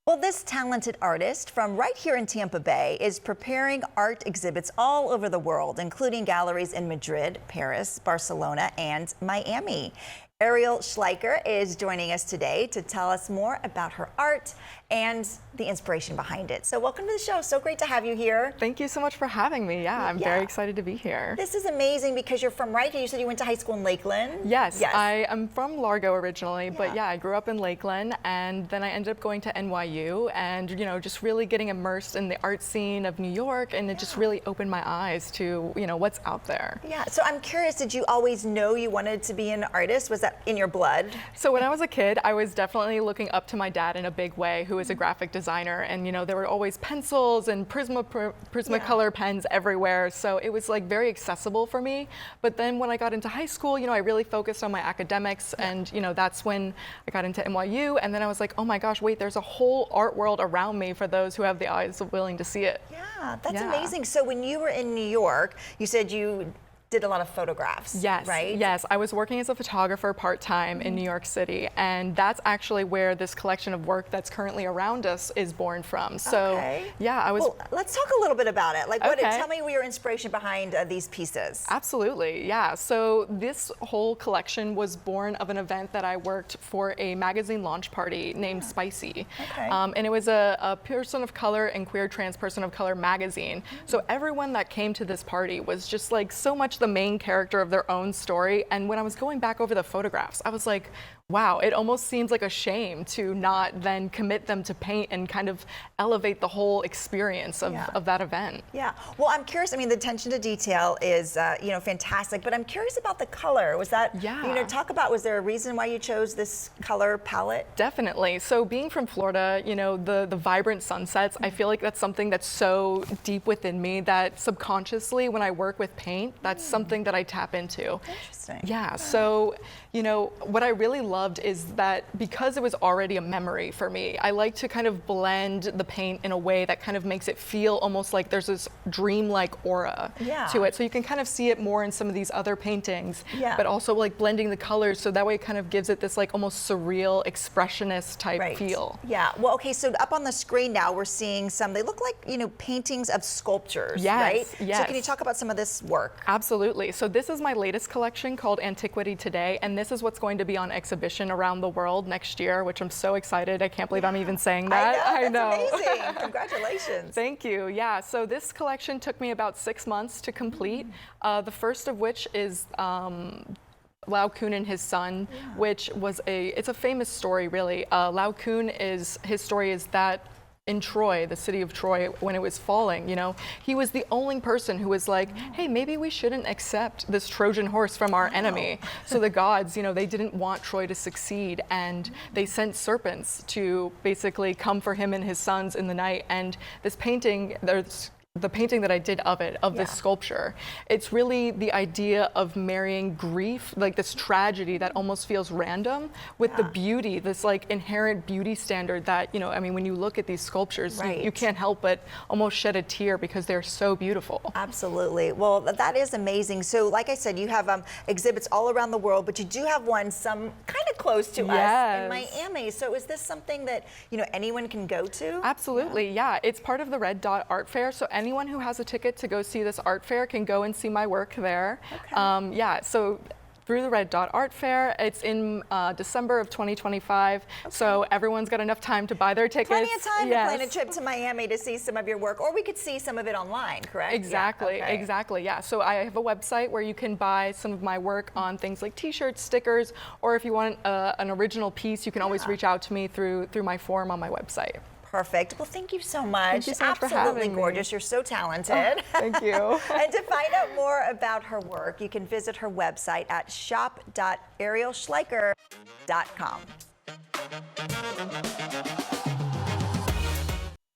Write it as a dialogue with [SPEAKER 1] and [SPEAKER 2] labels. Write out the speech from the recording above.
[SPEAKER 1] Well, this talented artist from right here in Tampa Bay is preparing art exhibits all over the world, including galleries in Madrid, Paris, Barcelona, and Miami. Ariel Schleicher is joining us today to tell us more about her art and the inspiration behind it. So welcome to the show. So great to have you here.
[SPEAKER 2] Thank you so much for having me. I'm very excited to be here.
[SPEAKER 1] This is amazing because you're from right here. You said you went to high school in Lakeland.
[SPEAKER 2] Yes. I am from Largo originally, but I grew up in Lakeland, and then I ended up going to NYU and, just really getting immersed in the art scene of New York, and it just really opened my eyes to, what's out there.
[SPEAKER 1] Yeah. So I'm curious, did you always know you wanted to be an artist? Was that in your blood?
[SPEAKER 2] So when I was a kid, I was definitely looking up to my dad in a big way, who is a graphic designer, and there were always pencils and Prismacolor pens everywhere, so it was like very accessible for me. But then when I got into high school, I really focused on my academics, and that's when I got into NYU, and then I was like, oh my gosh, wait, there's a whole art world around me for those who have the eyes willing to see it.
[SPEAKER 1] Yeah, that's amazing. So when you were in New York, you said you did a lot of photographs,
[SPEAKER 2] yes,
[SPEAKER 1] right?
[SPEAKER 2] Yes, I was working as a photographer part-time in New York City, and that's actually where this collection of work that's currently around us is born from. So, I was...
[SPEAKER 1] Well, let's talk a little bit about it. Like, tell me your inspiration behind these pieces.
[SPEAKER 2] Absolutely, yeah. So this whole collection was born of an event that I worked for a magazine launch party named Spicy. And it was a person of color and queer trans person of color magazine. So everyone that came to this party was just like so much the main character of their own story. And when I was going back over the photographs, I was like, wow, it almost seems like a shame to not then commit them to paint and kind of elevate the whole experience of that event.
[SPEAKER 1] Yeah, well, I'm curious, I mean, the attention to detail is, fantastic, but I'm curious about the color. Was that, was there a reason why you chose this color palette?
[SPEAKER 2] Definitely. So being from Florida, the vibrant sunsets, I feel like that's something that's so deep within me that subconsciously when I work with paint, that's something that I tap into.
[SPEAKER 1] Interesting.
[SPEAKER 2] Yeah, so, what I really loved is that because it was already a memory for me, I like to kind of blend the paint in a way that kind of makes it feel almost like there's this dreamlike aura to it. So you can kind of see it more in some of these other paintings, but also like blending the colors, so that way it kind of gives it this like almost surreal expressionist type feel.
[SPEAKER 1] Yeah, well, okay, so up on the screen now we're seeing some, they look like, paintings of sculptures, right?
[SPEAKER 2] Yes.
[SPEAKER 1] So can you talk about some of this work?
[SPEAKER 2] Absolutely. So this is my latest collection called Antiquity Today, and this is what's going to be on exhibition around the world next year, which I'm so excited. I can't believe I'm even saying that.
[SPEAKER 1] I know. That's amazing. Congratulations.
[SPEAKER 2] Thank you. Yeah, so this collection took me about 6 months to complete. The first of which is Lao Kun and his son, which was it's a famous story, really. Lao Kun his story is that in Troy, the city of Troy, when it was falling, he was the only person who was like, hey, maybe we shouldn't accept this Trojan horse from our enemy. So the gods, they didn't want Troy to succeed, and they sent serpents to basically come for him and his sons in the night. And this painting, the painting that I did of this sculpture, it's really the idea of marrying grief, like this tragedy that almost feels random, with the beauty, this like inherent beauty standard that, I mean, when you look at these sculptures, you can't help but almost shed a tear because they're so beautiful.
[SPEAKER 1] Absolutely. Well, that is amazing. So like I said, you have exhibits all around the world, but you do have one some kind of close to us in Miami. So is this something that, anyone can go to?
[SPEAKER 2] Absolutely, yeah. It's part of the Red Dot Art Fair, so anyone who has a ticket to go see this art fair can go and see my work there. So through the Red Dot Art Fair, it's in December of 2025, so everyone's got enough time to buy their tickets.
[SPEAKER 1] Plenty of time to plan a trip to Miami to see some of your work, or we could see some of it online, correct?
[SPEAKER 2] Exactly, exactly, yeah. So I have a website where you can buy some of my work on things like t-shirts, stickers, or if you want an original piece, you can always reach out to me through my form on my website.
[SPEAKER 1] Perfect. Well, thank you so much.
[SPEAKER 2] Thank you so much for
[SPEAKER 1] Absolutely
[SPEAKER 2] having
[SPEAKER 1] gorgeous.
[SPEAKER 2] Me.
[SPEAKER 1] You're so talented.
[SPEAKER 2] Oh, thank you.
[SPEAKER 1] And to find out more about her work, you can visit her website at shop.arielschleicher.com.